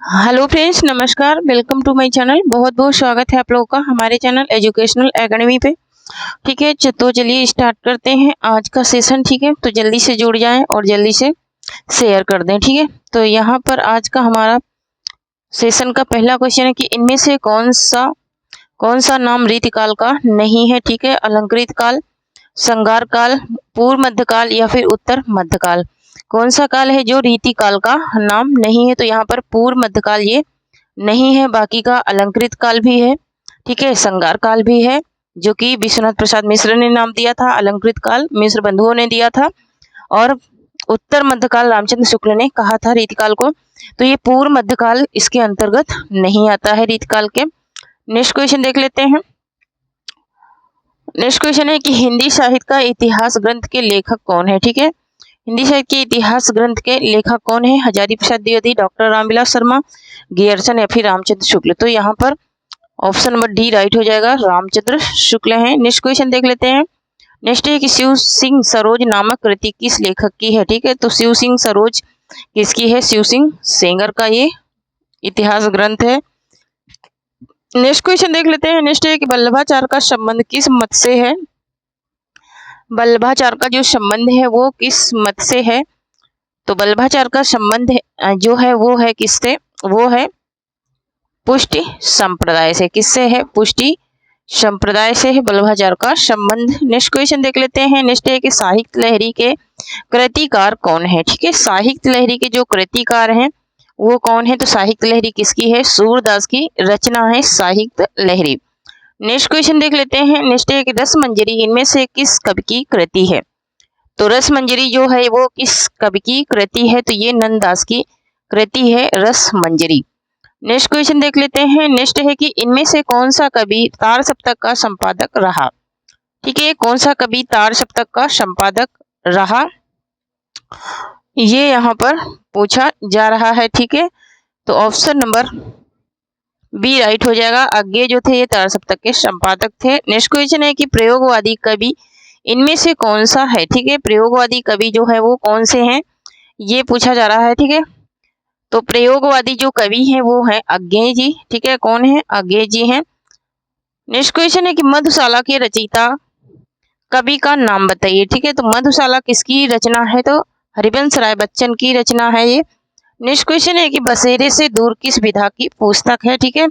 Hello friends, नमस्कार। Welcome to my channel. बहुत बहुत स्वागत है आप लोगों का हमारे चैनल एजुकेशनल एकेडमी पे। ठीक है, तो चलिए स्टार्ट करते हैं आज का सेशन। ठीक है, तो जल्दी से जुड़ जाएं और जल्दी से शेयर कर दें। ठीक है, तो यहाँ पर आज का हमारा सेशन का पहला क्वेश्चन है कि इनमें से कौन सा नाम रीतिकाल का नहीं है। ठीक है, अलंकृत काल, संगार काल, पूर्व मध्यकाल या फिर उत्तर मध्यकाल। कौन सा काल है जो रीति काल का नाम नहीं है? तो यहाँ पर पूर्व मध्यकाल ये नहीं है, बाकी का अलंकृत काल भी है। ठीक है, संगार काल भी है जो कि विश्वनाथ प्रसाद मिश्र ने नाम दिया था। अलंकृत काल मिश्र बंधुओं ने दिया था और उत्तर मध्यकाल रामचंद्र शुक्ल ने कहा था रीतिकाल को। तो ये पूर्व मध्यकाल इसके अंतर्गत नहीं आता है रीतिकाल के। नेक्स्ट क्वेश्चन देख लेते हैं। नेक्स्ट क्वेश्चन है कि हिंदी साहित्य का इतिहास ग्रंथ के लेखक कौन है। ठीक है, हिंदी साहित्य के इतिहास ग्रंथ के लेखक कौन है? हजारी प्रसाद द्विवेदी, डॉक्टर रामविलास शर्मा, गियर्सन या फिर रामचंद्र शुक्ल। तो यहाँ पर ऑप्शन नंबर डी राइट हो जाएगा, रामचंद्र शुक्ल हैं। नेक्स्ट क्वेश्चन देख लेते हैं। नेक्स्ट है कि शिव सिंह सरोज नामक कृति किस लेखक की है? ठीक है, तो शिव सिंह सरोज किसकी है? शिव सिंह सेंगर का ये इतिहास ग्रंथ है। नेक्स्ट क्वेश्चन देख लेते हैं। नेक्स्ट है कि वल्लभाचार का संबंध किस मत से है? वल्लभाचार का जो संबंध है वो किस मत से है? तो वल्लभाचार का संबंध जो है वो है किससे? वो है पुष्टि संप्रदाय से। किससे है? पुष्टि संप्रदाय से है वल्लभाचार का संबंध। नेक्स्ट क्वेश्चन देख लेते हैं। नेक्स्ट है कि साहित्य लहरी के कृतिकार कौन है? ठीक है, साहित्य लहरी के जो कृतिकार हैं वो कौन है? तो साहित्य लहरी किसकी है? सूरदास की रचना है साहित्य लहरी। नेक्स्ट क्वेश्चन देख लेते हैं। नेक्स्ट है कि रस मंजरी इनमें से किस कवि की कृति है? तो रस मंजरी जो है वो किस कवि की कृति है? तो ये नंददास की कृति है रस मंजरी। नेक्स्ट क्वेश्चन देख लेते हैं। नेक्स्ट है कि इनमें से कौन सा कवि तार सप्तक का संपादक रहा? ठीक है, कौन सा कवि तार सप्तक का संपादक रहा, ये यहाँ पर पूछा जा रहा है। ठीक है, तो ऑप्शन नंबर बी राइट हो जाएगा। आगे जो थे ये तार सप्तक के संपादक थे। नेक्स्ट क्वेश्चन है कि प्रयोगवादी कवि इनमें से कौन सा है? ठीक है, प्रयोगवादी कवि जो है वो कौन से हैं, ये पूछा जा रहा है। ठीक है, तो प्रयोगवादी जो कवि हैं वो है अज्ञेय जी। ठीक है, कौन है? अज्ञेय जी हैं। नेक्स्ट क्वेश्चन है कि मधुशाला के रचयिता कवि का नाम बताइए। ठीक है, तो मधुशाला किसकी रचना है? तो हरिवंश राय बच्चन की रचना है ये। नेक्स्ट क्वेश्चन है कि बसेरे से दूर किस विधा की पुस्तक है? ठीक है,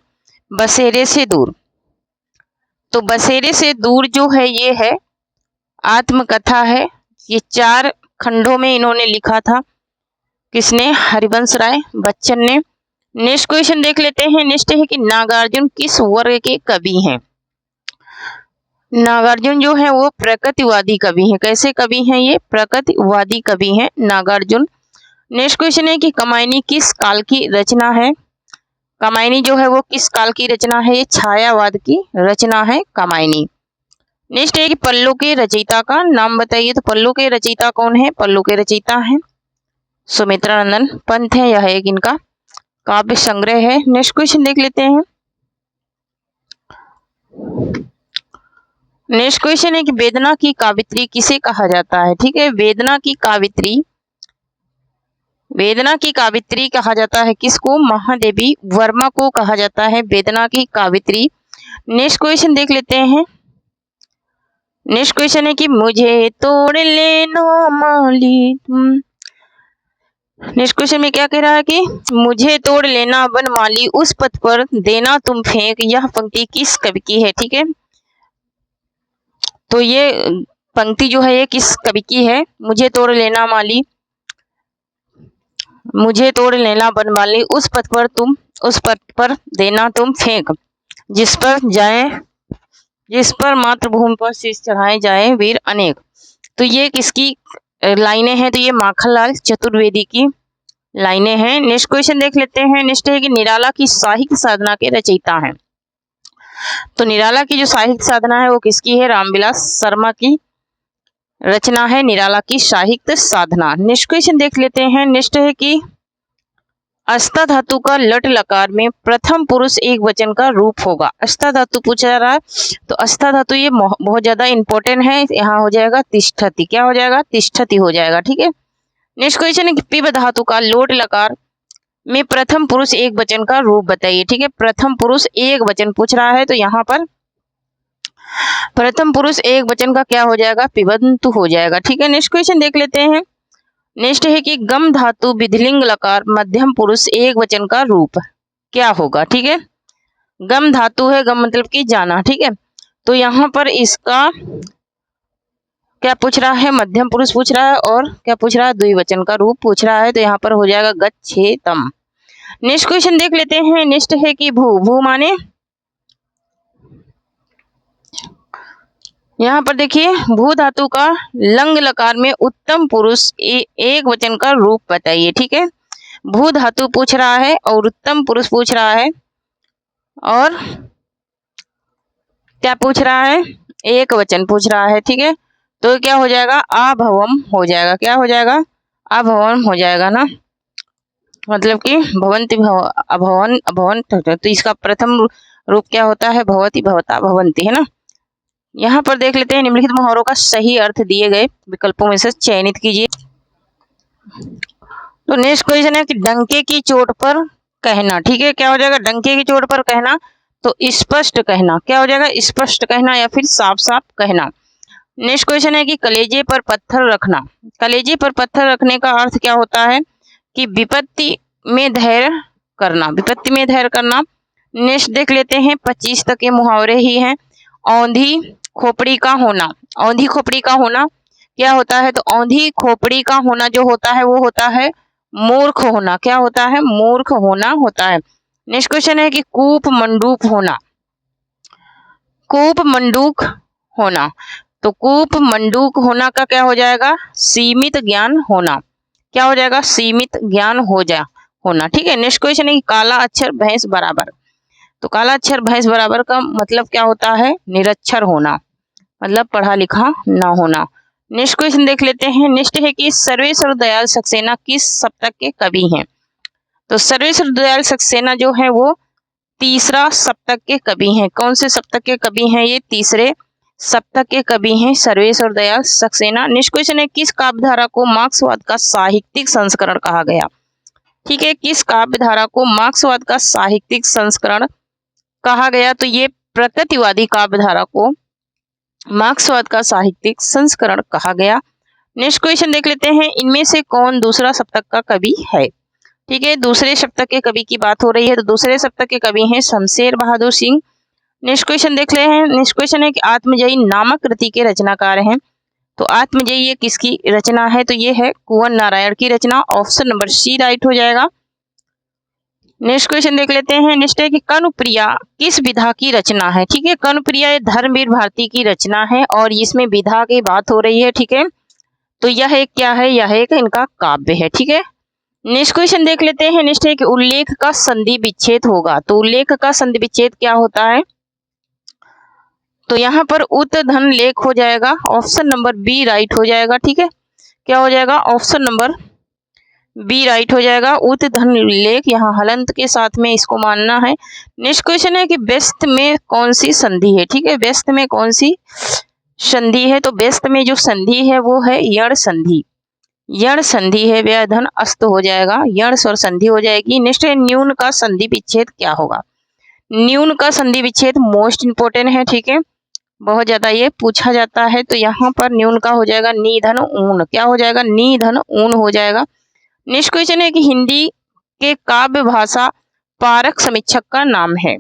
बसेरे से दूर, तो बसेरे से दूर जो है ये है आत्मकथा है। ये 4 खंडों में इन्होंने लिखा था। किसने? हरिवंश राय बच्चन ने। नेक्स्ट क्वेश्चन देख लेते हैं। नेक्स्ट है कि नागार्जुन किस वर्ग के कवि हैं? नागार्जुन जो है वो प्रकृतिवादी कवि हैं। कैसे कवि हैं ये? प्रकृतिवादी कवि हैं नागार्जुन। नेक्स्ट क्वेश्चन है कि कामायनी किस काल की रचना है? कामायनी जो है वो किस काल की रचना है? ये छायावाद की रचना है कामायनी। नेक्स्ट है कि पल्लो के रचयिता का नाम बताइए। तो पल्लो के रचयिता कौन है? पल्लो के रचयिता हैं सुमित्रानंदन पंत है। यह एक इनका काव्य संग्रह है। नेक्स्ट क्वेश्चन देख लेते हैं। नेक्स्ट क्वेश्चन है कि वेदना की कावित्री किसे कहा जाता है? ठीक है, वेदना की कावित्री कहा जाता है किसको? महादेवी वर्मा को कहा जाता है वेदना की कावित्री। नेक्स्ट क्वेश्चन देख लेते हैं। नेक्स्ट क्वेश्चन है कि मुझे तोड़ लेना माली तुम। नेक्स्ट क्वेश्चन में क्या कह रहा है कि मुझे तोड़ लेना बनमाली, उस पथ पर देना तुम फेंक। यह पंक्ति किस कवि की है? ठीक है, तो ये पंक्ति जो है ये किस कवि की है? मुझे तोड़ लेना माली, मुझे तोड़ लेना बनमाली, उस पथ पर देना तुम फेंक, जिस पर मातृभूमि पर शीश चढ़ाए जाए वीर अनेक। तो ये किसकी लाइनें हैं? तो ये माखनलाल चतुर्वेदी की लाइनें हैं। नेक्स्ट क्वेश्चन देख लेते हैं। नेक्स्ट है कि निराला की साहित्य साधना के रचयिता हैं। तो निराला की जो साहित्य साधना है वो किसकी है? रामविलास शर्मा की रचना है निराला की साहित्य साधना। नेक्स्ट क्वेश्चन देख लेते हैं। नेक्स्ट है कि अस्था धातु का लट लकार में प्रथम पुरुष एक वचन का रूप होगा। अस्था धातु पूछा जा रहा है, तो अस्था धातु ये बहुत ज्यादा इंपॉर्टेंट है। यहाँ हो जाएगा तिष्ठति। क्या हो जाएगा? तिष्ठति हो जाएगा। ठीक है, नेक्स्ट क्वेश्चन है कि पिब धातु का लोट लकार में प्रथम पुरुष एक वचन का रूप बताइए। ठीक है, प्रथम पुरुष एक वचन पूछ रहा है, तो यहाँ पर प्रथम पुरुष एक वचन का क्या हो जाएगा, पिबंत हो जाएगा। ठीक है, नेक्स्ट क्वेश्चन देख लेते हैं। नेक्स्ट है कि गम धातु विधिलिंग लकार मध्यम पुरुष एक वचन का रूप क्या होगा। ठीक है, गम धातु है, गम मतलब कि जाना। ठीक है, तो यहाँ पर इसका क्या पूछ रहा है, मध्यम पुरुष पूछ रहा है, और क्या पूछ रहा है, द्विवचन का रूप पूछ रहा है, तो यहाँ पर हो जाएगा गच्छेतम। नेक्स्ट क्वेश्चन देख लेते हैं। नेक्स्ट है कि भू, भू माने, यहाँ पर देखिए भू धातु का लंग लकार में उत्तम पुरुष एक वचन का रूप बताइए। ठीक है, भू धातु पूछ रहा है और उत्तम पुरुष पूछ रहा है, और क्या पूछ रहा है, एक वचन पूछ रहा है। ठीक है, तो क्या हो जाएगा, अभवम हो जाएगा। क्या हो जाएगा, अभवम हो जाएगा ना, मतलब कि भवंति अभवन अभवन, तो इसका प्रथम रूप क्या होता है, भवति भवता भवंति, है ना। यहाँ पर देख लेते हैं, निम्नलिखित मुहावरों का सही अर्थ दिए गए विकल्पों में से चयनित कीजिए। तो नेक्स्ट क्वेश्चन है कि डंके की चोट पर कहना। ठीक है, क्या हो जाएगा, डंके की चोट पर कहना, तो स्पष्ट कहना। क्या हो जाएगा, स्पष्ट कहना या फिर साफ साफ कहना। नेक्स्ट क्वेश्चन है कि कलेजे पर पत्थर रखना। कलेजे पर पत्थर रखने का अर्थ क्या होता है कि विपत्ति में धैर्य करना, विपत्ति में धैर्य करना। नेक्स्ट देख लेते हैं, 25 तक के मुहावरे ही हैं। औंधी खोपड़ी का होना, औंधी खोपड़ी का होना क्या होता है, तो औंधी खोपड़ी का होना जो होता है वो होता है मूर्ख होना। क्या होता है, मूर्ख होना होता है। नेक्स्ट क्वेश्चन है कि कूप मंडूक होना, कूप मंडूक होना, तो कूप मंडूक होना का क्या हो जाएगा, सीमित ज्ञान होना। क्या हो जाएगा, सीमित ज्ञान होना। ठीक है, नेक्स्ट क्वेश्चन है कि काला अक्षर भैंस बराबर, तो काला अक्षर भैंस बराबर का मतलब क्या होता है, निरक्षर होना, मतलब पढ़ा लिखा ना होना। नेक्स्ट क्वेश्चन देख लेते हैं। नेक्स्ट है कि सर्वेश्वर दयाल सक्सेना किस सप्तक के कवि हैं, तो सर्वेश्वर दयाल सक्सेना जो है वो तीसरा सप्तक के कवि हैं। कौन से सप्तक के कवि हैं, ये तीसरे सप्तक के कवि हैं सर्वेश्वर दयाल सक्सेना। नेक्स्ट क्वेश्चन है किस काव्यधारा को मार्क्सवाद का साहित्यिक संस्करण कहा गया। ठीक है, किस काव्यधारा को मार्क्सवाद का साहित्यिक संस्करण कहा गया, तो ये प्रकृतिवादी काव्यधारा को मार्क्सवाद का साहित्यिक संस्करण कहा गया। नेक्स्ट क्वेश्चन देख लेते हैं, इनमें से कौन दूसरा सप्तक का कवि है। ठीक है, दूसरे सप्तक के कवि की बात हो रही है, तो दूसरे सप्तक के कवि हैं शमशेर बहादुर सिंह। नेक्स्ट क्वेश्चन देख ले हैं। नेक्स्ट क्वेश्चन है कि आत्मजयी नामक कृति के रचनाकार हैं, तो आत्मजयी ये किसकी रचना है, तो ये है कुंवर नारायण की रचना। ऑप्शन नंबर सी राइट हो जाएगा। नेक्स्ट क्वेश्चन देख लेते हैं। नेक्स्ट है कि कनुप्रिया किस विधा की रचना है। ठीक है, कनुप्रिया धर्मवीर भारती की रचना है और इसमें विधा की बात हो रही है। ठीक है, तो यह एक क्या है, यह एक इनका काव्य है। ठीक है, नेक्स्ट क्वेश्चन देख लेते हैं। नेक्स्ट है कि उल्लेख का संधि विच्छेद होगा, तो उल्लेख का संधि विच्छेद क्या होता है, तो यहाँ पर उत धन लेख हो जाएगा। ऑप्शन नंबर बी राइट हो जाएगा। ठीक है, क्या हो जाएगा, ऑप्शन नंबर बी राइट हो जाएगा, उत धन लेख, यहाँ हलंत के साथ में इसको मानना है। नेक्स्ट क्वेश्चन है कि व्यस्त में कौन सी संधि है। ठीक है, व्यस्त में कौन सी संधि है, तो व्यस्त में जो संधि है वो है यण संधि, यण संधि है, व्यय धन अस्त हो जाएगा, यण स्वर संधि हो जाएगी। नेक्स्ट है न्यून का संधि विच्छेद क्या होगा। न्यून का संधि विच्छेद मोस्ट इंपोर्टेंट है। ठीक है, बहुत ज्यादा ये पूछा जाता है, तो यहाँ पर न्यून का हो जाएगा निधन ऊन। क्या हो जाएगा, निधन ऊन हो जाएगा। नेक्स्ट क्वेश्चन है कि हिंदी के काव्य भाषा पारक समीक्षक का नाम है।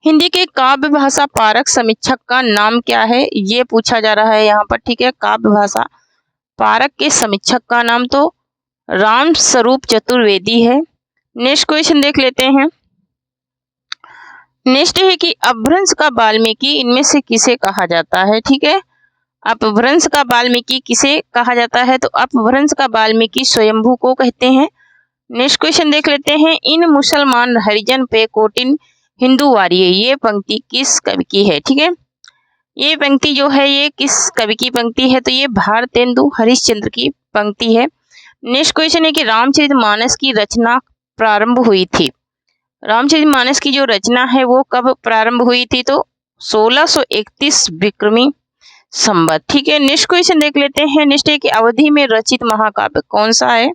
हिंदी के काव्य भाषा पारक समीक्षक का नाम क्या है, ये पूछा जा रहा है यहाँ पर। ठीक है, काव्य भाषा पारक के समीक्षक का नाम तो राम स्वरूप चतुर्वेदी है। नेक्स्ट क्वेश्चन देख लेते हैं। नेक्स्ट है कि अपभ्रंश का वाल्मीकि इनमें से किसे कहा जाता है। ठीक है, अपभ्रंश का वाल्मीकि किसे कहा जाता है, तो अपभ्रंश का वाल्मीकि स्वयंभू को कहते हैं। नेक्स्ट क्वेश्चन देख लेते हैं। इन मुसलमान हरिजन पे कोटिन हिंदू वारिये, ये पंक्ति किस कवि की है। ठीक है, ये पंक्ति जो है ये किस कवि की पंक्ति है, तो ये भारतेंदु हरिश्चंद्र की पंक्ति है। नेक्स्ट क्वेश्चन है कि रामचरितमानस की रचना प्रारंभ हुई थी। रामचरितमानस की जो रचना है वो कब प्रारंभ हुई थी, तो 1631 विक्रमी संवत। ठीक है, नेक्स्ट क्वेश्चन देख लेते हैं। नेक्स्ट है कि अवधि में रचित महाकाव्य कौन सा है,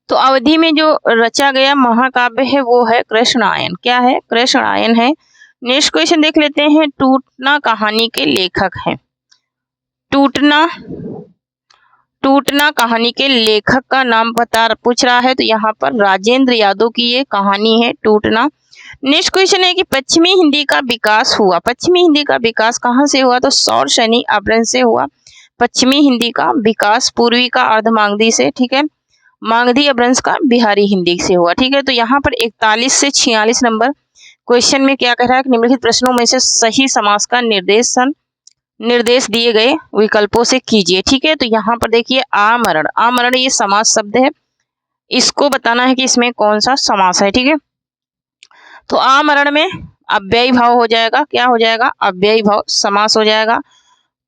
तो अवधि में जो रचा गया महाकाव्य है वो है कृष्णायन। क्या है? कृष्णायन है। नेक्स्ट क्वेश्चन देख लेते हैं। टूटना कहानी के लेखक हैं। टूटना कहानी के लेखक का नाम पूछ रहा है, तो यहाँ पर राजेंद्र यादव की ये कहानी है टूटना। नेक्स्ट क्वेश्चन है कि पश्चिमी हिंदी का विकास हुआ। पश्चिमी हिंदी का विकास कहाँ से हुआ? तो सौर सैनिक अपभ्रंश से हुआ। पश्चिमी हिंदी का विकास पूर्वी का अर्धमागधी से, ठीक है, मागधी अपभ्रंश का बिहारी हिंदी से हुआ। ठीक है, तो यहाँ पर 41 से 46 नंबर क्वेश्चन में क्या कह रहा है? निम्नलिखित प्रश्नों में से सही समास का निर्देश दिए गए विकल्पों से कीजिए। ठीक है, तो यहाँ पर देखिए आमरण। आमरण ये समास शब्द है, इसको बताना है कि इसमें कौन सा समास है। ठीक है, तो आमरण में अव्ययी भाव हो जाएगा। क्या हो जाएगा? अव्ययी भाव समास हो जाएगा।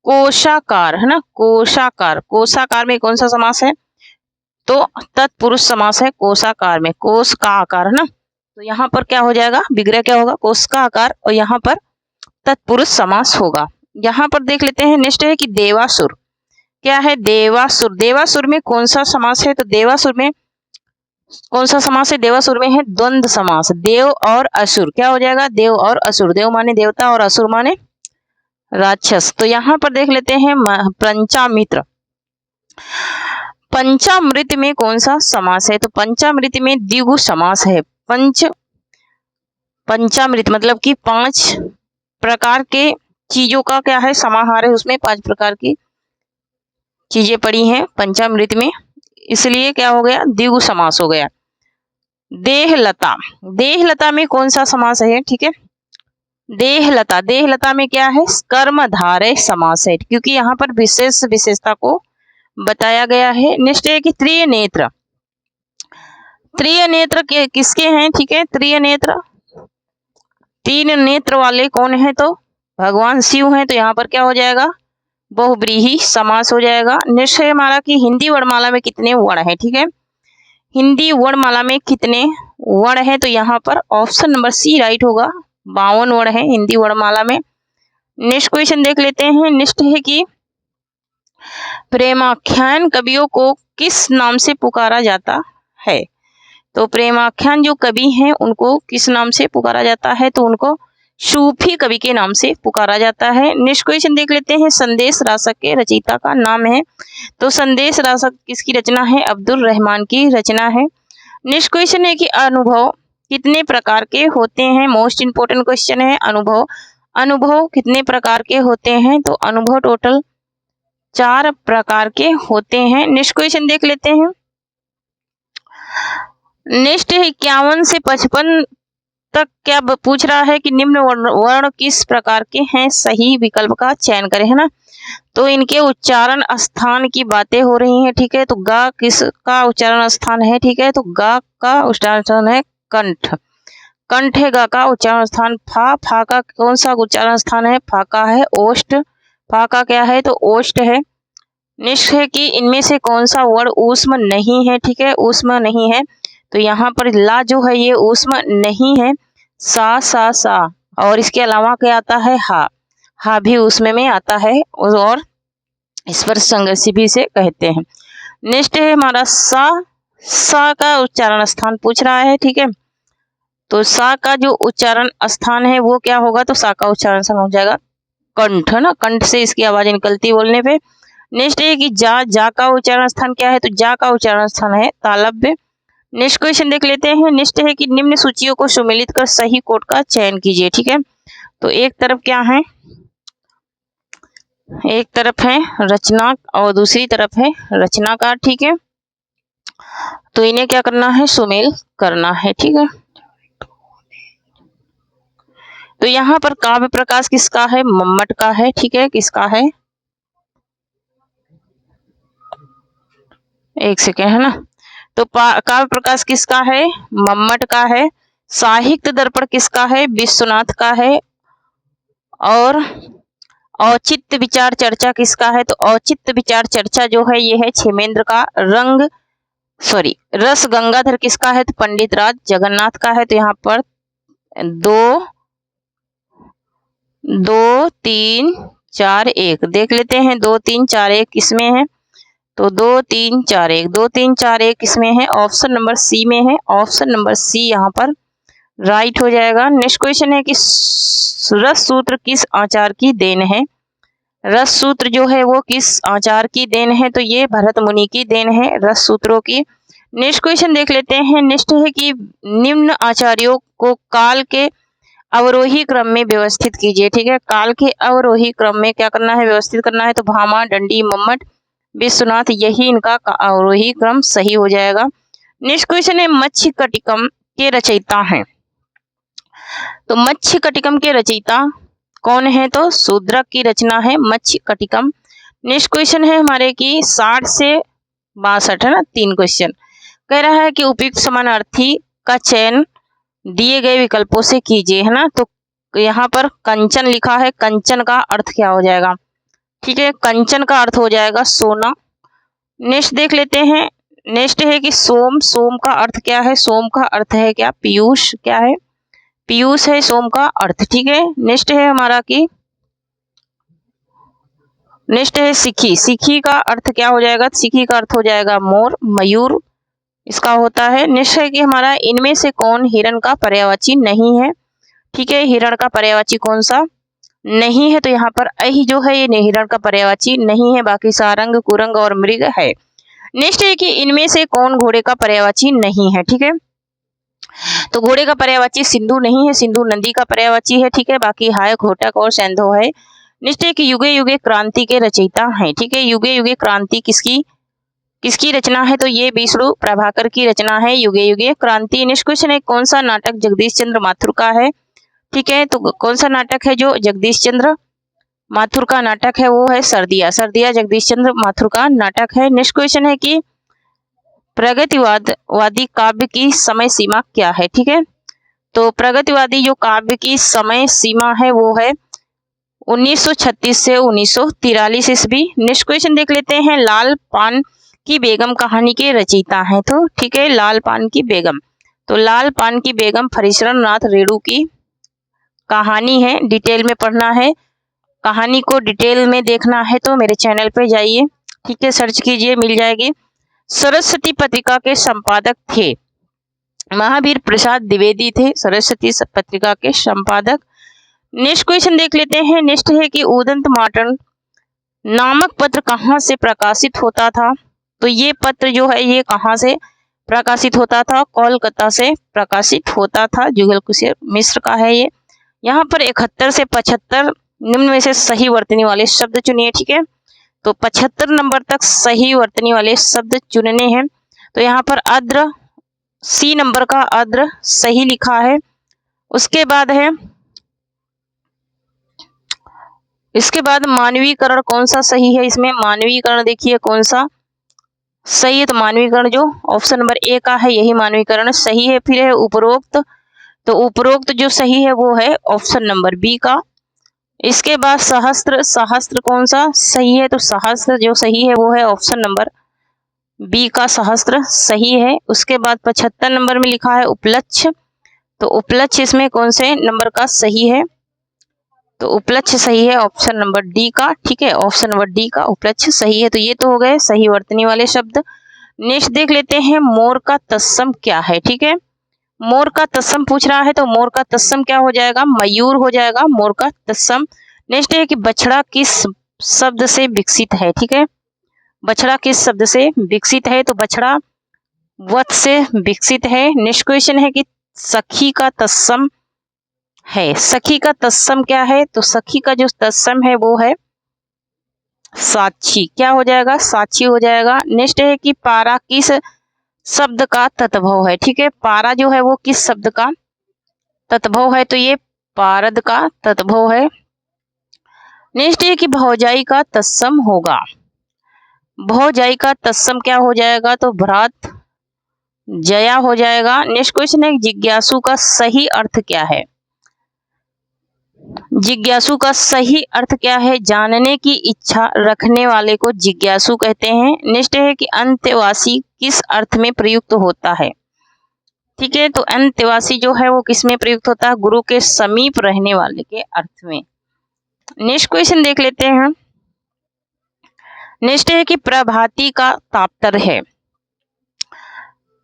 कोशाकार है ना, कोशाकार। कोशाकार में कौन सा समास है? तो तत्पुरुष समास है कोशाकार में। कोश का आकार है ना, तो यहाँ पर क्या हो जाएगा? विग्रह क्या होगा? कोश का आकार, और यहाँ पर तत्पुरुष समास होगा। यहाँ पर देख लेते हैं। नेक्स्ट है कि देवासुर। क्या है? देवासुर। देवासुर में कौन सा समास है? तो देवासुर में कौन सा समास है? देवासुर में है द्वंद्व समास। देव और असुर। क्या हो जाएगा? देव और असुर। देव माने देवता और असुर माने राक्षस। तो यहाँ पर देख लेते हैं पंचामित्र। पंचामृत में कौन सा समास है? तो पंचामृत में द्विगु समास है। पंचामृत मतलब कि 5 प्रकार के चीजों का क्या है? समाहार है। उसमें 5 प्रकार की चीजें पड़ी हैं पंचामृत में, इसलिए क्या हो गया? द्विगु समास हो गया। देहलता। देहलता में कौन सा समास है? ठीक है, देहलता। देहलता में क्या है? कर्मधारय समास है, क्योंकि यहाँ पर विशेषता को बताया गया है। नेक्स्ट है कि त्रिय नेत्र। त्रिय नेत्र किसके हैं? ठीक है, त्रिय नेत्र 3 नेत्र वाले कौन है? तो भगवान शिव हैं। तो यहाँ पर क्या हो जाएगा? बहुव्रीहि समास हो जाएगा। नेक्स्ट है हमारा कि हिंदी वर्णमाला में कितने वर्ण है? ठीक है, हिंदी वर्णमाला में कितने वर्ण है? तो यहाँ पर ऑप्शन नंबर सी राइट होगा। 52 वर्ण है हिंदी वर्णमाला में। नेक्स्ट क्वेश्चन देख लेते हैं। नेक्स्ट है कि प्रेमाख्यान कवियों को किस नाम से पुकारा जाता है? तो प्रेमाख्यान जो कवि हैं उनको किस नाम से पुकारा जाता है? तो उनको सूफी कवि के नाम से पुकारा जाता है। नेक्स्ट क्वेश्चन देख लेते हैं। संदेश रासक के रचयिता का नाम है। तो संदेश रासक किसकी रचना है? अब्दुल रहमान की रचना है। नेक्स्ट क्वेश्चन है कि अनुभव कितने प्रकार के होते हैं? मोस्ट इंपोर्टेंट क्वेश्चन है अनुभव। अनुभव कितने प्रकार के होते हैं? तो अनुभव टोटल 4 प्रकार के होते हैं। नेक्स्ट क्वेश्चन देख लेते हैं। नेक्स्ट है 51 से 55 तक क्या पूछ रहा है कि निम्न वर्ण किस प्रकार के हैं? सही विकल्प का चयन करें, है ना। तो इनके उच्चारण स्थान की बातें हो रही हैं। ठीक है, तो गा किसका उच्चारण स्थान है? ठीक है, तो गा का उच्चारण है कंठ। कंठ है गा का उच्चारण स्थान। फा का कौन सा उच्चारण स्थान है? फा का है ओष्ठ। फा का क्या है? तो ओष्ठ है। नेक्स्ट है कि इनमें से कौन सा वर्ण ऊष्म नहीं है? ठीक है, ऊष्म नहीं है। तो यहाँ पर ला जो है ये ऊष्म नहीं है। सा और इसके अलावा क्या आता है? हा। हा भी ऊष्म में आता है और स्पर्श संघर्ष भी से कहते हैं। नेक्स्ट है हमारा सा का उच्चारण स्थान पूछ रहा है। ठीक है, तो सा का जो उच्चारण स्थान है वो क्या होगा? तो सा का उच्चारण स्थान हो जाएगा कंठ, है ना। कंठ से इसकी आवाज निकलती बोलने पे। नेक्स्ट है कि जा का उच्चारण स्थान क्या है? तो जा का उच्चारण स्थान है तालव्य। नेक्स्ट क्वेश्चन देख लेते हैं। नेक्स्ट है कि निम्न सूचियों को सुमेलित कर सही कोड का चयन कीजिए। ठीक है, तो एक तरफ क्या है? एक तरफ है रचना और दूसरी तरफ है रचनाकार। ठीक है, तो इन्हें क्या करना है? सुमेल करना है। ठीक है, तो यहाँ पर काव्य प्रकाश किसका है? मम्मट का है। ठीक है, किसका है? एक सेकेंड, है ना। तो काव्य प्रकाश किसका है? मम्मट का है। साहित्य दर्पण किसका है? विश्वनाथ का है। और औचित्य विचार चर्चा किसका है? तो औचित्य विचार चर्चा जो है ये है क्षेमेंद्र का। रस गंगाधर किसका है? तो पंडित राज जगन्नाथ का है। तो यहाँ पर 2 3 4 1 देख लेते हैं। 2 3 4 1 किसमें है? तो 2 3 4 1, 2 3 4 1 किसमें है? ऑप्शन नंबर सी में है। ऑप्शन नंबर सी यहाँ पर राइट हो जाएगा। नेक्स्ट क्वेश्चन है कि रस सूत्र किस आचार की देन है? रस सूत्र जो है वो किस आचार की देन है? तो ये भरत मुनि की देन है रस सूत्रों की। नेक्स्ट क्वेश्चन देख लेते हैं। नेक्स्ट है कि निम्न आचार्यों को काल के अवरोही क्रम में व्यवस्थित कीजिए। ठीक है, काल के अवरोही क्रम में क्या करना है? व्यवस्थित करना है। तो भामा, दंडी, मम्मट, विश्वनाथ, यही इनका अवरोही क्रम सही हो जाएगा। नेक्स्ट क्वेश्चन है मत्स्यकटिकम के रचयिता हैं। तो मत्स्यकटिकम के रचयिता कौन है? तो शूद्रक की रचना है मत्स्यकटिकम। नेक्स्ट क्वेश्चन है हमारे की 60 से 62 है ना, 3 क्वेश्चन। कह रहा है कि उपयुक्त समानार्थी का चयन दिए गए विकल्पों से कीजिए, है ना। तो यहाँ पर कंचन लिखा है, कंचन का अर्थ क्या हो जाएगा? ठीक है, कंचन का अर्थ हो जाएगा सोना। नेक्स्ट देख लेते हैं। नेक्स्ट है कि सोम, सोम का अर्थ क्या है? सोम का अर्थ है क्या? पीयूष। क्या है? पीयूष है सोम का अर्थ। ठीक है, नेक्स्ट है हमारा कि नेक्स्ट है सिखी। सिखी का अर्थ क्या हो जाएगा? सिखी का अर्थ हो जाएगा मोर, मयूर इसका होता है। नेक्स्ट है कि हमारा इनमें से कौन हिरण का पर्यायवाची नहीं है? ठीक है, हिरण का पर्यायवाची कौन सा नहीं है? तो यहाँ पर अहि जो है ये हिरण का पर्यायवाची नहीं है, बाकी सारंग, कुरंग और मृग है। नेक्स्ट है कि इनमें से कौन घोड़े का पर्यायवाची नहीं है? ठीक है, तो घोड़े का पर्यायवाची सिंधु नहीं है, सिंधु नंदी का पर्यायवाची है। ठीक है, बाकी हाय, घोटक और सैंधव है। नेक्स्ट है कि युगे युगे क्रांति के रचयिता हैं। ठीक है, युगे युगे क्रांति किसकी रचना है? तो ये विष्णु प्रभाकर की रचना है युगे युगे क्रांति। नेक्स्ट क्वेश्चन है कौन सा नाटक जगदीश चंद्र माथुर का है? ठीक है, तो कौन सा नाटक है जो जगदीश चंद्र माथुर का नाटक है? वो है सर्दिया। सर्दिया जगदीश चंद्र माथुर का नाटक है। नेक्स्ट क्वेश्चन है कि प्रगतिवादी काव्य की समय सीमा क्या है? ठीक है, तो प्रगतिवादी जो काव्य की समय सीमा है वो है 1936 से 1943 ईस्वी। नेक्स्ट क्वेश्चन देख लेते हैं। लाल पान की बेगम कहानी के रचयिता हैं। तो ठीक है, लाल पान की बेगम, तो लाल पान की बेगम फरीशरण नाथ रेणु की कहानी है। डिटेल में पढ़ना है, कहानी को डिटेल में देखना है तो मेरे चैनल पे जाइए। ठीक है, सर्च कीजिए, मिल जाएगी। सरस्वती पत्रिका के संपादक थे महावीर प्रसाद द्विवेदी थे सरस्वती पत्रिका के संपादक। नेक्स्ट क्वेश्चन देख लेते हैं। नेक्स्ट है कि उदंत मार्टन नामक पत्र कहाँ से प्रकाशित होता था? तो ये पत्र जो है ये कहाँ से प्रकाशित होता था? कोलकाता से प्रकाशित होता था। जुगल किशोर मिश्र का है ये। यहाँ पर 71 से 75 निम्न में से सही वर्तनी वाले शब्द चुनिए। ठीक है, तो 75 नंबर तक सही वर्तनी वाले शब्द चुनने हैं। तो यहाँ पर आर्द्र, सी नंबर का आर्द्र सही लिखा है। उसके बाद है, इसके बाद मानवीकरण कौन सा सही है? इसमें मानवीकरण देखिए कौन सा सही है। तो मानवीकरण जो ऑप्शन नंबर ए का है यही मानवीकरण सही है। फिर है उपरोक्त, तो उपरोक्त जो सही है वो है ऑप्शन नंबर बी का। इसके बाद सहस्त्र, सहस्त्र कौन सा सही है? तो सहस्त्र जो सही है वो है ऑप्शन नंबर बी का, सहस्त्र सही है। उसके बाद 75 नंबर में लिखा है उपलक्ष्य, तो उपलक्ष्य इसमें कौन से नंबर का सही है? तो उपलक्ष्य सही है ऑप्शन नंबर डी का। ठीक है, ऑप्शन नंबर डी का उपलक्ष्य सही है। तो ये तो हो गए सही वर्तनी वाले शब्द। नेक्स्ट देख लेते हैं मोर का तत्सम क्या है? ठीक है, मोर का तत्सम पूछ रहा है तो मोर का तत्सम क्या हो जाएगा? मयूर हो जाएगा मोर का तत्सम। नेक्स्ट है कि बछड़ा किस शब्द से विकसित है? ठीक है, बछड़ा किस शब्द से विकसित है? तो बछड़ा वत से विकसित है। नेक्स्ट क्वेश्चन है कि सखी का तत्सम है। सखी का तत्सम क्या है? तो सखी का जो तत्सम है वो है साक्षी। क्या हो जाएगा? साक्षी हो जाएगा। नेक्स्ट है कि पारा किस शब्द का तत्भव है? ठीक है, पारा जो है वो किस शब्द का तत्भव है? तो ये पारद का तत्भव है। नेक्स्ट है कि भौजाई का तत्सम होगा। भौजाई का तत्सम क्या हो जाएगा? तो भ्रात जया हो जाएगा। नेक्स्ट क्वेश्चन है जिज्ञासु का सही अर्थ क्या है? जिज्ञासु का सही अर्थ क्या है? जानने की इच्छा रखने वाले को जिज्ञासु कहते हैं। नेक्स्ट है कि अंत्यवासी किस अर्थ में प्रयुक्त होता है? ठीक है, तो अंत्यवासी जो है वो किस में प्रयुक्त होता है? गुरु के समीप रहने वाले के अर्थ में। नेक्स्ट क्वेश्चन देख लेते हैं। नेक्स्ट है कि प्रभाती का तात्पर्य है।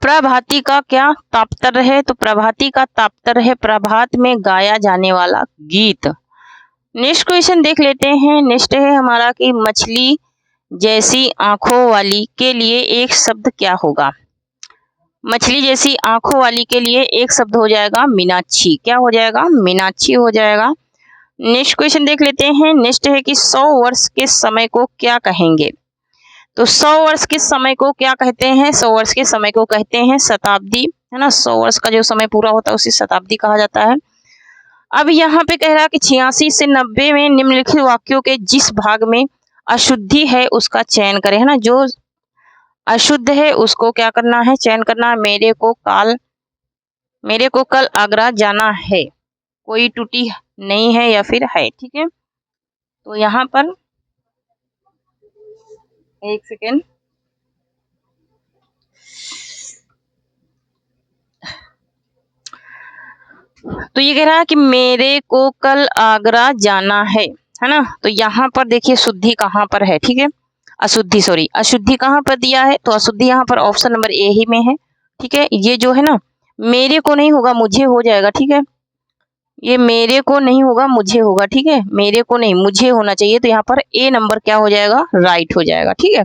प्रभाती का क्या तात्पर्य है? तो प्रभाती का तात्पर्य है प्रभात में गाया जाने वाला गीत। नेक्स्ट क्वेश्चन देख लेते हैं। नेक्स्ट है हमारा कि मछली जैसी आंखों वाली के लिए एक शब्द क्या होगा? मछली जैसी आंखों वाली के लिए एक शब्द हो जाएगा मीनाक्षी। क्या हो जाएगा? मीनाक्षी हो जाएगा। नेक्स्ट क्वेश्चन देख लेते हैं। नेक्स्ट है कि 100 वर्ष के समय को क्या कहेंगे? तो 100 वर्ष के समय को क्या कहते हैं? 100 वर्ष के समय को कहते हैं शताब्दी, है ना। 100 वर्ष का जो समय पूरा होता है उसे शताब्दी कहा जाता है। अब यहाँ पे कह रहा है कि 86 से 90 में निम्नलिखित वाक्यों के जिस भाग में अशुद्धि है उसका चयन करें, है ना। जो अशुद्ध है उसको क्या करना है? चयन करना है। मेरे को कल आगरा जाना है, कोई टूटी नहीं है या फिर है, ठीक है। तो यहाँ पर एक सेकेंड, तो ये कह रहा है कि मेरे को कल आगरा जाना है ना। तो यहाँ पर देखिए शुद्धि कहाँ पर है, ठीक है। अशुद्धि कहाँ पर दिया है? तो अशुद्धि यहाँ पर ऑप्शन नंबर ए ही में है, ठीक है। ये जो है ना, मेरे को नहीं होगा मुझे हो जाएगा, ठीक है। ये मेरे को नहीं होगा मुझे होगा, ठीक है। मेरे को नहीं मुझे होना चाहिए, तो यहाँ पर ए नंबर क्या हो जाएगा? राइट हो जाएगा, ठीक है।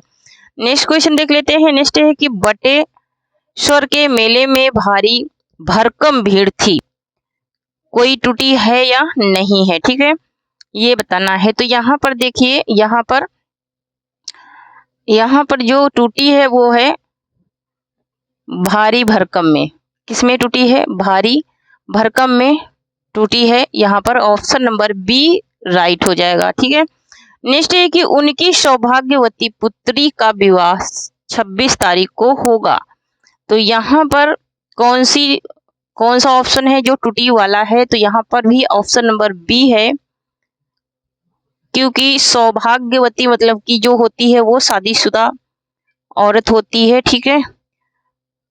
नेक्स्ट क्वेश्चन देख लेते हैं। नेक्स्ट है कि बटेश्वर के मेले में भारी भरकम भीड़ थी, कोई टूटी है या नहीं है, ठीक है, ये बताना है। तो यहाँ पर देखिए, यहाँ पर जो टूटी है वो है भारी भरकम में। किसमें टूटी है? भारी भरकम में टूटी है। यहाँ पर ऑप्शन नंबर बी राइट हो जाएगा, ठीक है। नेक्स्ट है कि उनकी सौभाग्यवती पुत्री का विवाह 26 तारीख को होगा। तो यहाँ पर कौन सा ऑप्शन है जो टूटी वाला है? तो यहाँ पर भी ऑप्शन नंबर बी है, क्योंकि सौभाग्यवती मतलब कि जो होती है वो शादीशुदा औरत होती है, ठीक है।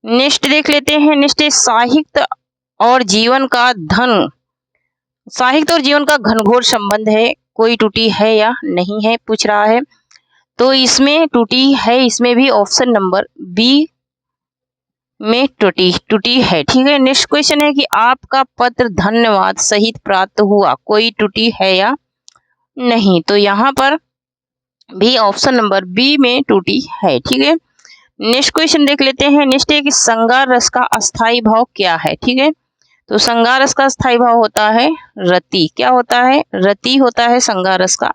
नेक्स्ट देख लेते हैं। नेक्स्ट है साहित्य और जीवन का घनघोर संबंध है, कोई टूटी है या नहीं है, पूछ रहा है। तो इसमें टूटी है, इसमें भी ऑप्शन नंबर बी में टूटी है, ठीक है। नेक्स्ट क्वेश्चन है कि आपका पत्र धन्यवाद सहित प्राप्त हुआ, कोई टूटी है या नहीं। तो यहाँ पर भी ऑप्शन नंबर बी में टूटी है, ठीक है। नेक्स्ट क्वेश्चन देख लेते हैं। नेक्स्ट है कि श्रृंगार रस का अस्थाई भाव क्या है, ठीक है। तो श्रृंगार रस का अस्थाई भाव होता है रति। क्या होता है? रति होता है श्रृंगार रस का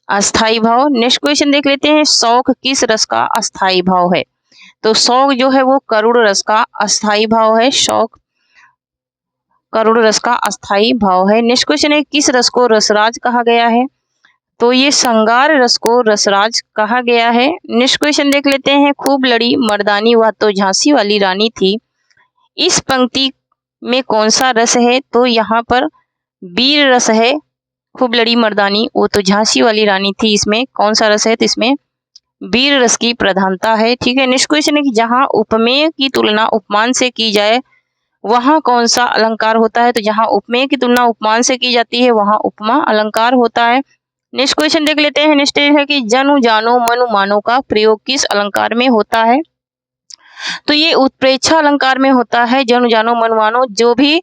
अस्थाई भाव। नेक्स्ट क्वेश्चन देख लेते हैं। शौक किस रस का अस्थाई भाव है? तो शौक जो है वो करुण रस का अस्थाई भाव है। शौक करुण रस का अस्थाई भाव है। नेक्स्ट क्वेश्चन है किस रस को रसराज कहा गया है? तो ये श्रृंगार रस को रसराज कहा गया है। नेक्स्ट क्वेश्चन देख लेते हैं। खूब लड़ी मर्दानी वह तो झांसी वाली रानी थी, इस पंक्ति में कौन सा रस है? तो यहाँ पर वीर रस है। खूब लड़ी मर्दानी वो तो झांसी वाली रानी थी, इसमें कौन सा रस है? तो इसमें वीर रस की प्रधानता है, ठीक है। नेक्स्ट क्वेश्चन है कि जहाँ उपमेय की तुलना उपमान से की जाए वहाँ कौन सा अलंकार होता है? तो जहाँ उपमेय की तुलना उपमान से की जाती है वहाँ उपमा अलंकार होता है। नेक्स्ट क्वेश्चन देख लेते हैं। नेक्स्ट है कि जनु जानो मनु मानो का प्रयोग किस अलंकार में होता है? तो ये उत्प्रेक्षा अलंकार में होता है। जनु जानो मनु मानो, जो भी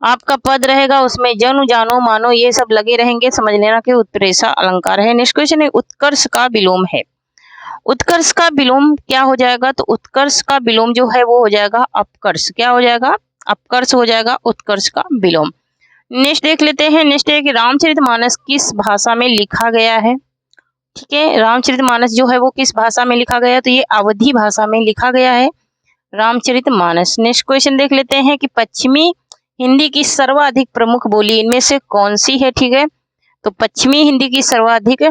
आपका पद रहेगा उसमें जनु जानो मानो ये सब लगे रहेंगे, समझ लेना कि उत्प्रेक्षा अलंकार है। नेक्स्ट क्वेश्चन है उत्कर्ष का विलोम है। उत्कर्ष का विलोम क्या हो जाएगा? तो उत्कर्ष का विलोम जो है वो हो जाएगा अपकर्ष। क्या हो जाएगा? अपकर्ष हो जाएगा उत्कर्ष का विलोम। नेक्स्ट देख लेते हैं। नेक्स्ट है कि रामचरितमानस किस भाषा में लिखा गया है, ठीक है। रामचरितमानस जो है वो किस भाषा में लिखा गया है? तो ये अवधी भाषा में लिखा गया है रामचरितमानस। नेक्स्ट क्वेश्चन देख लेते हैं कि पश्चिमी हिंदी की सर्वाधिक प्रमुख बोली इनमें से कौन सी है, ठीक है। तो पश्चिमी हिंदी की सर्वाधिक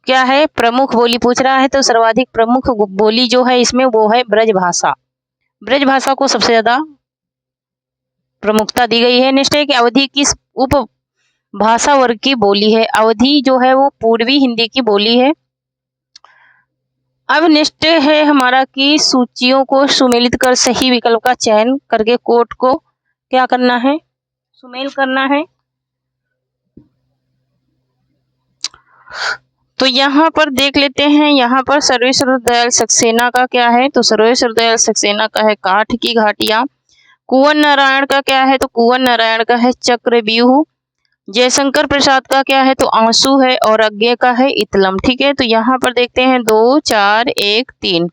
क्या है? प्रमुख बोली पूछ रहा है। तो सर्वाधिक प्रमुख बोली जो है इसमें वो है ब्रजभाषा। ब्रजभाषा को सबसे ज्यादा प्रमुखता दी गई है। नेक्स्ट है कि अवधी किस उप भाषा वर्ग की बोली है? अवधी जो है वो पूर्वी हिंदी की बोली है। अब नेक्स्ट है हमारा कि सूचियों को सुमेलित कर सही विकल्प का चयन करके कोट को क्या करना है? सुमेल करना है। तो यहाँ पर देख लेते हैं, यहाँ पर सर्वेश्वर दयाल सक्सेना का क्या है, तो सर्वेश्वर दयाल सक्सेना का है काठ की घाटियां। कुंवर नारायण का क्या है, तो कुंवर नारायण का है चक्रव्यूह। जयशंकर प्रसाद का क्या है, तो आंसू है। और अज्ञे का है इतलम। ठीक है, तो यहाँ पर देखते हैं 2 4 1 3,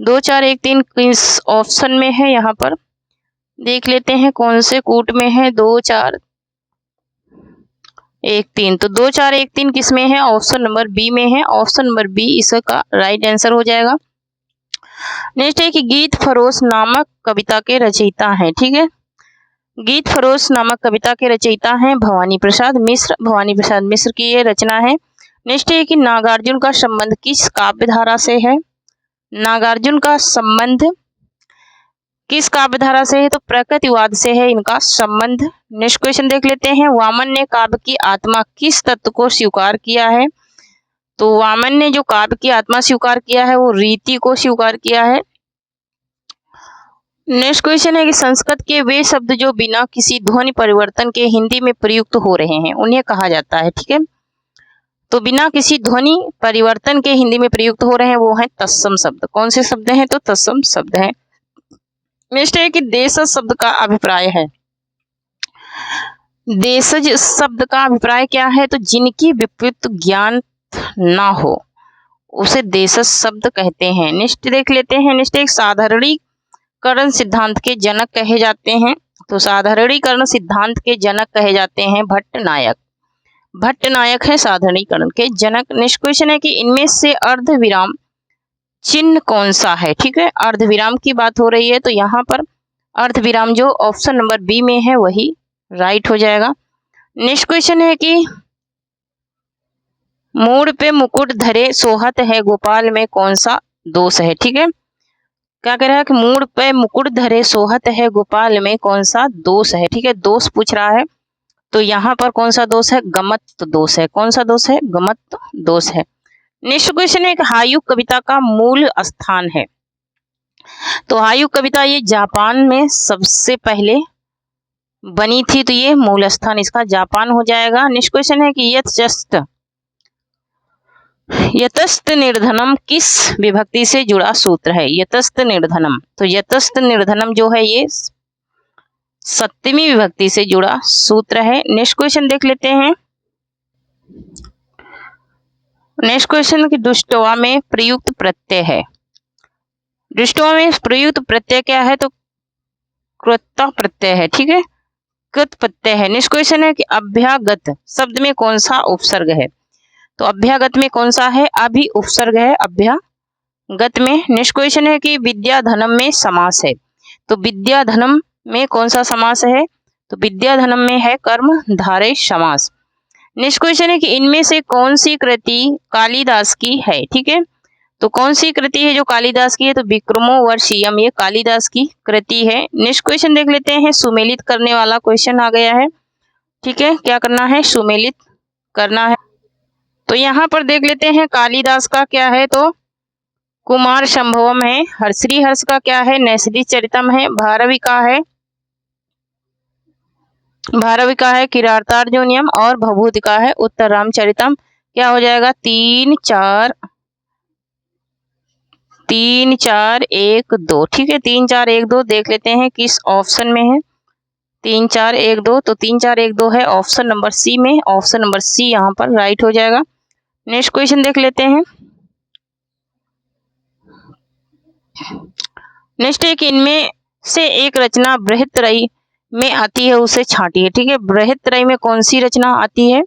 2 4 1 3 किस ऑप्शन में है, यहाँ पर देख लेते हैं कौन से कूट में है। 2 4 1 3, तो 2 4 1 3 किस में है, ऑप्शन नंबर बी में है। ऑप्शन नंबर बी इसका राइट आंसर हो जाएगा। नेक्स्ट है कि गीत फरोश नामक कविता के रचयिता हैं। ठीक है, गीत फरोश नामक कविता के रचयिता हैं भवानी प्रसाद मिश्र। भवानी प्रसाद मिश्र की ये रचना है। नेक्स्ट है कि नागार्जुन का संबंध किस काव्य धारा से है। नागार्जुन का संबंध किस काव्य धारा से है, तो प्रकृतिवाद से है इनका संबंध। नेक्स्ट क्वेश्चन देख लेते हैं, वामन ने काव्य की आत्मा किस तत्व को स्वीकार किया है। तो वामन ने जो काव्य की आत्मा स्वीकार किया है वो रीति को स्वीकार किया है। नेक्स्ट क्वेश्चन है कि संस्कृत के वे शब्द जो बिना किसी ध्वनि परिवर्तन के हिंदी में प्रयुक्त हो रहे हैं उन्हें कहा जाता है। ठीक है, तो बिना किसी ध्वनि परिवर्तन के हिंदी में प्रयुक्त हो रहे हैं वो है तत्सम शब्द। कौन से शब्द हैं, तो तत्सम शब्द है। नेक्स्ट है कि देशज शब्द का अभिप्राय है। देशज शब्द का अभिप्राय क्या है, तो जिनकी विपरीत ज्ञान ना हो उसे देशज शब्द कहते हैं। नेक्स्ट देख लेते हैं, नेक्स्ट एक साधारणीकरण सिद्धांत के जनक कहे जाते हैं। तो साधारणीकरण सिद्धांत के जनक कहे जाते हैं भट्टनायक। भट्टनायक है साधारणीकरण के जनक। नेक्स्ट क्वेश्चन है कि इनमें से अर्धविराम चिन्ह कौन सा है। ठीक है, अर्धविराम की बात हो रही है, तो यहाँ पर अर्धविराम जो ऑप्शन नंबर बी में है वही राइट हो जाएगा। नेक्स्ट क्वेश्चन है कि मूड पे मुकुट धरे सोहत है गोपाल में कौन सा दोष है। ठीक है, क्या कह रहा है कि मूड पे मुकुट धरे सोहत है गोपाल में कौन सा दोष है। ठीक है, दोष पूछ रहा है, तो यहाँ पर कौन सा दोष है, गमत्व दोष है। कौन सा दोष है, गमत्व दोष है। नेक्स्ट क्वेश्चन है कि हायु कविता का मूल स्थान है। तो हायु कविता ये जापान में सबसे पहले बनी थी, तो ये मूल स्थान इसका जापान हो जाएगा। नेक्स्ट क्वेश्चन है कि यतस्त निर्धनम किस विभक्ति से जुड़ा सूत्र है। यतस्त निर्धनम, तो यतस्त निर्धनम जो है ये सप्तमी विभक्ति से जुड़ा सूत्र है। नेक्स्ट क्वेश्चन देख लेते हैं, नेक्स्ट क्वेश्चन की दुष्टवा में प्रयुक्त प्रत्यय है। दुष्टवा में प्रयुक्त प्रत्यय क्या है, तो कृत्ता प्रत्यय है। ठीक है, कृत प्रत्यय है। नेक्स्ट क्वेश्चन है कि अभ्यागत शब्द में कौन सा उपसर्ग है। तो अभ्यागत में कौन सा है, अभी उपसर्ग है अभ्यागत में। नेक्स्ट क्वेश्चन है कि विद्याधनम में समास है। तो विद्याधनम में कौन सा समास है, तो विद्याधनम में है कर्मधारय समास। नेक्स्ट क्वेश्चन है कि इनमें से कौन सी कृति कालिदास की है। ठीक है, तो कौन सी कृति है जो कालिदास की है, तो विक्रमोर्वशीयम ये कालिदास की कृति है। नेक्स्ट क्वेश्चन देख लेते हैं, सुमेलित करने वाला क्वेश्चन आ गया है। ठीक है, क्या करना है, सुमेलित करना है। तो यहाँ पर देख लेते हैं कालिदास का क्या है, तो कुमार संभवम है। हर्षरी हर्ष का क्या है, नैषधि चरितम है। भारवी का है किरातार्जुनीयम। और भभूति का है उत्तर रामचरितम। क्या हो जाएगा, 3 4 1 2। ठीक है, 3 4 1 2 देख लेते हैं किस ऑप्शन में है। 3 4 1 2, तो 3 4 1 2 है ऑप्शन नंबर सी में। ऑप्शन नंबर सी यहाँ पर राइट हो जाएगा। नेक्स्ट क्वेश्चन देख लेते हैं, नेक्स्ट है कि इनमें से एक रचना बृहत्त्रयी में आती है उसे छांटिए। ठीक है, बृहत्त्रयी में कौन सी रचना आती है,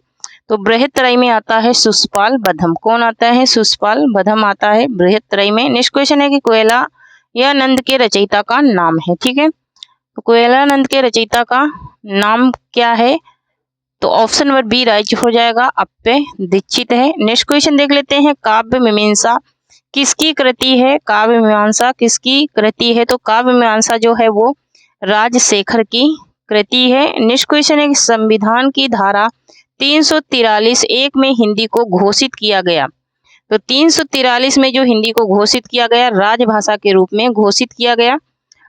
तो बृहत्त्रयी में आता है सुषपाल बधम। कौन आता है, सुषपाल बधम आता है बृहत्त्रयी में। नेक्स्ट क्वेश्चन है कि कोयलानंद के रचयिता का नाम है। ठीक है, तो कोयलानंद के रचयिता का नाम क्या है, तो ऑप्शन नंबर बी राइट हो जाएगा, अप्पे दीक्षित है। नेक्स्ट क्वेश्चन देख लेते हैं, काव्य मीमांसा किसकी कृति है। काव्य मीमांसा किसकी कृति है, तो काव्य मीमांसा जो है वो राजशेखर की कृति है। नेक्स्ट क्वेश्चन है कि संविधान की धारा 343 1 में हिंदी को घोषित किया गया। तो 343 में जो हिंदी को घोषित किया गया राजभाषा के रूप में घोषित किया गया।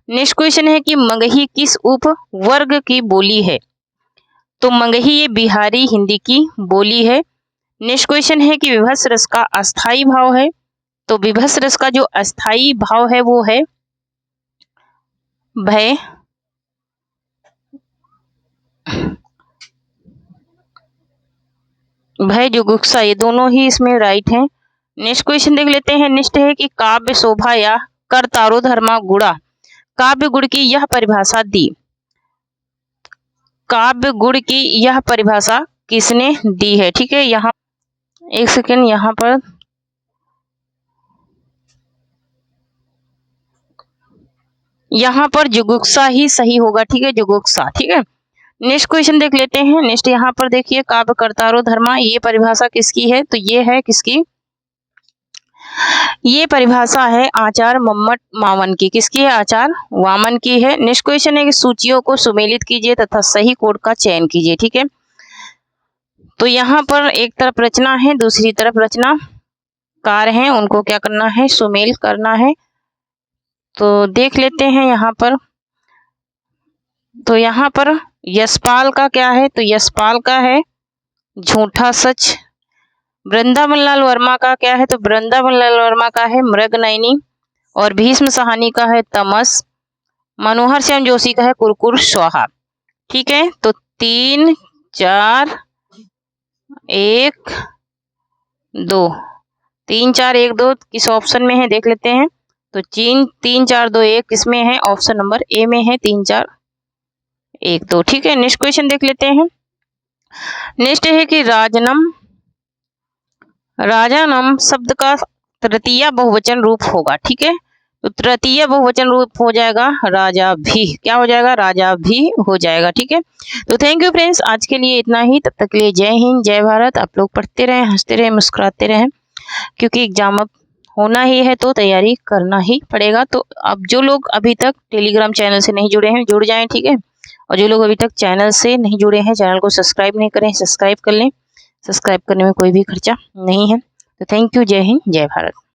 नेक्स्ट क्वेश्चन है कि मगही किस उप वर्ग की बोली है। तो मगही ये बिहारी हिंदी की बोली है। नेक्स्ट क्वेश्चन है कि विभत्स रस का अस्थाई भाव है, तो विभत्स रस का जो अस्थाई भाव है वो है भय, भय जुगुप्सा, ये दोनों ही इसमें राइट हैं। नेक्स्ट क्वेश्चन देख लेते हैं। नेक्स्ट है कि काव्य शोभा या कर्तारो धर्मा गुणा, काव्य गुण की यह परिभाषा दी, काव्य गुण की यह परिभाषा किसने दी है? ठीक है, यहाँ एक सेकेंड, यहाँ पर जुगुप्सा ही सही होगा। ठीक है, जुगुप्सा। ठीक है, नेक्स्ट क्वेश्चन देख लेते हैं। नेक्स्ट यहाँ पर देखिए, काव्य कर्तारो धर्मा, ये परिभाषा किसकी है? तो ये है किसकी? ये परिभाषा है आचार्य मम्मट मावन की। किसकी है? आचार्य वामन की है। नेक्स्ट क्वेश्चन है कि सूचियों को सुमेलित कीजिए तथा सही कोड का चयन कीजिए। ठीक है, तो यहाँ पर एक तरफ रचना है, दूसरी तरफ रचनाकार हैं, उनको क्या करना है? सुमेल करना है। तो देख लेते हैं यहाँ पर। तो यहाँ पर यशपाल का क्या है? तो यशपाल का है झूठा सच। वृंदावन लाल वर्मा का क्या है? तो वृंदावन लाल वर्मा का है मृगनयनी। और भीष्म साहनी का है तमस। मनोहर श्याम जोशी का है कुरकुर स्वाहा। ठीक है, तो 3 4 1 2, 3 4 1 2 किस ऑप्शन में है देख लेते हैं। तो 3 4 2 1 किसमें है? ऑप्शन नंबर ए में है, 3 4 1 2। ठीक है, नेक्स्ट क्वेश्चन देख लेते हैं। नेक्स्ट है कि राजानम शब्द का तृतीय बहुवचन रूप होगा। ठीक है, तो तृतीय बहुवचन रूप हो जाएगा राजा भी। क्या हो जाएगा? राजा भी हो जाएगा। ठीक है, तो थैंक यू फ्रेंड्स, आज के लिए इतना ही। तब तक के लिए जय हिंद, जय भारत। आप लोग पढ़ते रहें, हंसते रहें, मुस्कुराते रहें, क्योंकि एग्जाम अब होना ही है तो तैयारी करना ही पड़ेगा। तो अब जो लोग अभी तक टेलीग्राम चैनल से नहीं जुड़े हैं, जुड़ जाएं। ठीक है, और जो लोग अभी तक चैनल से नहीं जुड़े हैं, चैनल को सब्सक्राइब नहीं करें, सब्सक्राइब कर लें। सब्सक्राइब करने में कोई भी खर्चा नहीं है। तो थैंक यू, जय हिंद, जय भारत।